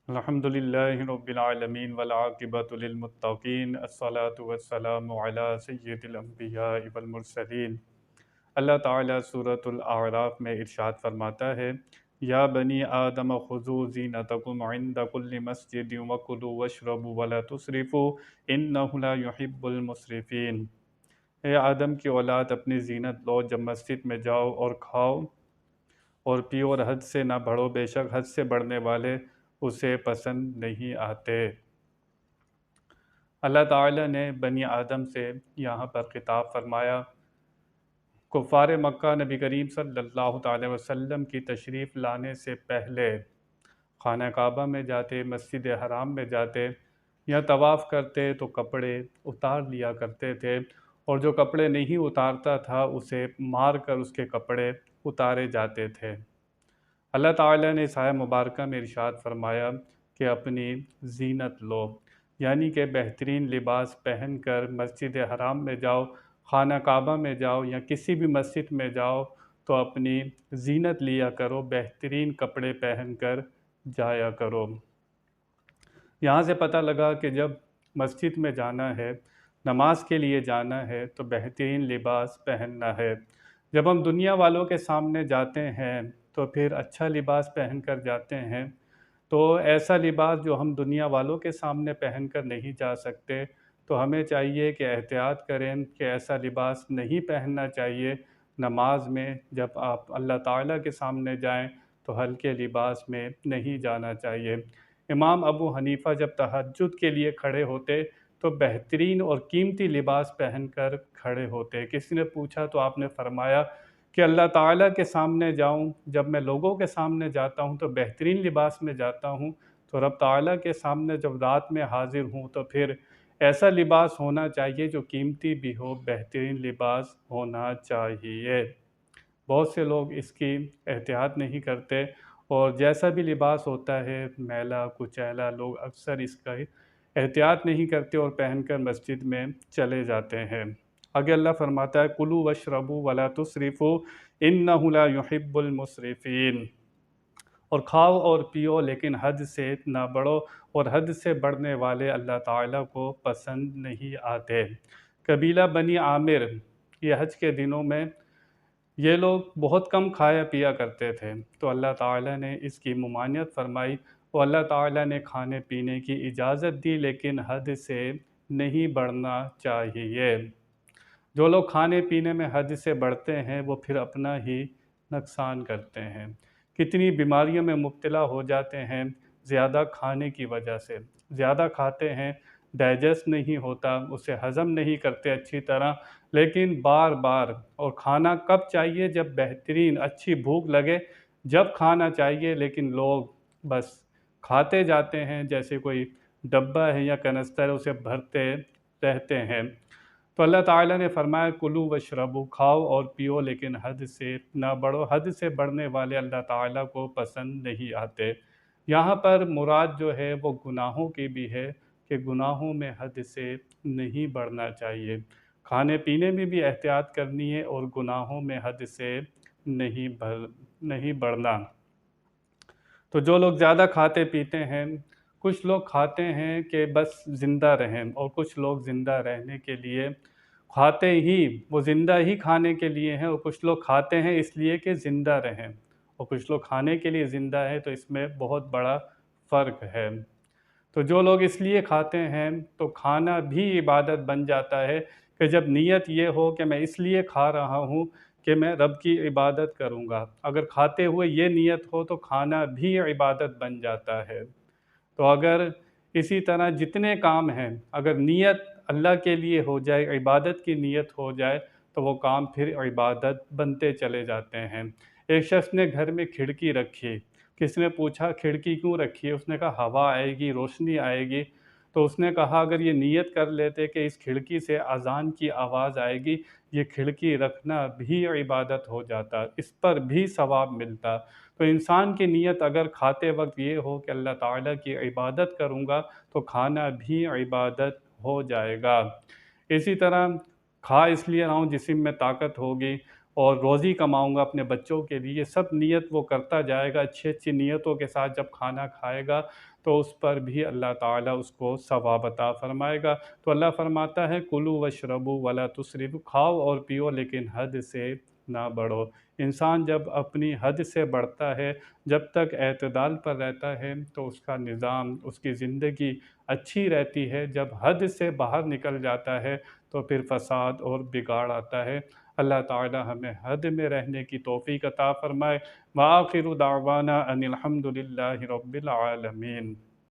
الحمدللہ رب العالمین والعاقبۃ للمتقین الصلاۃ والسلام علی سید الانبیاء والمرسلین۔ اللہ تعالیٰ سورۃ الاعراف میں ارشاد فرماتا ہے، یا بنی آدم خذوا زینتکم عند کل مسجد وکلوا واشربوا ولا تسرفوا انہ لا یحب المسرفین۔ اے آدم کی اولاد، اپنی زینت لو جب مسجد میں جاؤ، اور کھاؤ اور پیو اور حد سے نہ بڑھو، بے شک حد سے بڑھنے والے اسے پسند نہیں آتے۔ اللہ تعالیٰ نے بنی آدم سے یہاں پر خطاب فرمایا۔ کفار مکہ نبی کریم صلی اللہ تعالی وسلم کی تشریف لانے سے پہلے خانہ کعبہ میں جاتے، مسجد حرام میں جاتے یا طواف کرتے تو کپڑے اتار لیا کرتے تھے، اور جو کپڑے نہیں اتارتا تھا اسے مار کر اس کے کپڑے اتارے جاتے تھے۔ اللہ تعالیٰ نے اس آیہ مبارکہ میں ارشاد فرمایا کہ اپنی زینت لو، یعنی کہ بہترین لباس پہن کر مسجد حرام میں جاؤ، خانہ کعبہ میں جاؤ یا کسی بھی مسجد میں جاؤ تو اپنی زینت لیا کرو، بہترین کپڑے پہن کر جایا کرو۔ یہاں سے پتہ لگا کہ جب مسجد میں جانا ہے، نماز کے لیے جانا ہے تو بہترین لباس پہننا ہے۔ جب ہم دنیا والوں کے سامنے جاتے ہیں تو پھر اچھا لباس پہن کر جاتے ہیں، تو ایسا لباس جو ہم دنیا والوں کے سامنے پہن کر نہیں جا سکتے، تو ہمیں چاہیے کہ احتیاط کریں کہ ایسا لباس نہیں پہننا چاہیے۔ نماز میں جب آپ اللہ تعالیٰ کے سامنے جائیں تو ہلکے لباس میں نہیں جانا چاہیے۔ امام ابو حنیفہ جب تہجد کے لیے کھڑے ہوتے تو بہترین اور قیمتی لباس پہن کر کھڑے ہوتے۔ کسی نے پوچھا تو آپ نے فرمایا کہ اللہ تعالیٰ کے سامنے جاؤں، جب میں لوگوں کے سامنے جاتا ہوں تو بہترین لباس میں جاتا ہوں، تو رب تعالیٰ کے سامنے جب رات میں حاضر ہوں تو پھر ایسا لباس ہونا چاہیے جو قیمتی بھی ہو، بہترین لباس ہونا چاہیے۔ بہت سے لوگ اس کی احتیاط نہیں کرتے، اور جیسا بھی لباس ہوتا ہے میلا کچیلا، لوگ اکثر اس کا احتیاط نہیں کرتے اور پہن کر مسجد میں چلے جاتے ہیں۔ آگے اللہ فرماتا ہے، کلوا واشربوا ولا تسرفوا انہ لا یحب المسرفین۔ اور کھاؤ اور پیو لیکن حد سے نہ بڑھو، اور حد سے بڑھنے والے اللہ تعالیٰ کو پسند نہیں آتے۔ قبیلہ بنی عامر، یہ حج کے دنوں میں یہ لوگ بہت کم کھایا پیا کرتے تھے، تو اللہ تعالیٰ نے اس کی ممانعت فرمائی، اور اللہ تعالیٰ نے کھانے پینے کی اجازت دی لیکن حد سے نہیں بڑھنا چاہیے۔ جو لوگ کھانے پینے میں حد سے بڑھتے ہیں وہ پھر اپنا ہی نقصان کرتے ہیں۔ کتنی بیماریوں میں مبتلا ہو جاتے ہیں زیادہ کھانے کی وجہ سے۔ زیادہ کھاتے ہیں، ڈائجسٹ نہیں ہوتا، اسے ہضم نہیں کرتے اچھی طرح، لیکن بار بار، اور کھانا کب چاہیے؟ جب بہترین اچھی بھوک لگے جب کھانا چاہیے، لیکن لوگ بس کھاتے جاتے ہیں، جیسے کوئی ڈبہ ہے یا کنستر ہے اسے بھرتے رہتے ہیں۔ تو اللہ تعالیٰ نے فرمایا، کلوا واشربوا، کھاؤ اور پیو لیکن حد سے نہ بڑھو، حد سے بڑھنے والے اللہ تعالیٰ کو پسند نہیں آتے۔ یہاں پر مراد جو ہے وہ گناہوں کی بھی ہے کہ گناہوں میں حد سے نہیں بڑھنا چاہیے۔ کھانے پینے میں بھی احتیاط کرنی ہے اور گناہوں میں حد سے نہیں بڑھنا۔ تو جو لوگ زیادہ کھاتے پیتے ہیں، کچھ لوگ کھاتے ہیں کہ بس زندہ رہیں، اور کچھ لوگ زندہ رہنے کے لیے کھاتے ہی، وہ زندہ ہی کھانے کے لیے ہیں، اور کچھ لوگ کھاتے ہیں اس لیے کہ زندہ رہیں، اور کچھ لوگ کھانے کے لیے زندہ ہیں، تو اس میں بہت بڑا فرق ہے۔ تو جو لوگ اس لیے کھاتے ہیں تو کھانا بھی عبادت بن جاتا ہے، کہ جب نیت یہ ہو کہ میں اس لیے کھا رہا ہوں کہ میں رب کی عبادت کروں گا، اگر کھاتے ہوئے یہ نیت ہو تو کھانا بھی عبادت بن جاتا ہے۔ تو اگر اسی طرح جتنے کام ہیں، اگر نیت اللہ کے لیے ہو جائے، عبادت کی نیت ہو جائے، تو وہ کام پھر عبادت بنتے چلے جاتے ہیں۔ ایک شخص نے گھر میں کھڑکی رکھی، کس نے پوچھا کھڑکی کیوں رکھی ہے؟ اس نے کہا ہوا آئے گی، روشنی آئے گی۔ تو اس نے کہا اگر یہ نیت کر لیتے کہ اس کھڑکی سے اذان کی آواز آئے گی، یہ کھڑکی رکھنا بھی عبادت ہو جاتا، اس پر بھی ثواب ملتا۔ تو انسان کی نیت اگر کھاتے وقت یہ ہو کہ اللہ تعالیٰ کی عبادت کروں گا، تو کھانا بھی عبادت ہو جائے گا۔ اسی طرح کھا اس لیے رہا ہوں جسم میں طاقت ہوگی، اور روزی کماؤں گا اپنے بچوں کے لیے، یہ سب نیت وہ کرتا جائے گا، اچھی اچھی نیتوں کے ساتھ جب کھانا کھائے گا تو اس پر بھی اللہ تعالیٰ اس کو ثواب عطا فرمائے گا۔ تو اللہ فرماتا ہے کُلُوا واشربوا ولا تسرفوا، کھاؤ اور پیو لیکن حد سے نہ بڑھو۔ انسان جب اپنی حد سے بڑھتا ہے، جب تک اعتدال پر رہتا ہے تو اس کا نظام، اس کی زندگی اچھی رہتی ہے۔ جب حد سے باہر نکل جاتا ہے تو پھر فساد اور بگاڑ آتا ہے۔ اللہ تعالی ہمیں حد میں رہنے کی توفیق عطا فرمائے۔ وآخر دعوانا ان الحمد للہ رب العالمین۔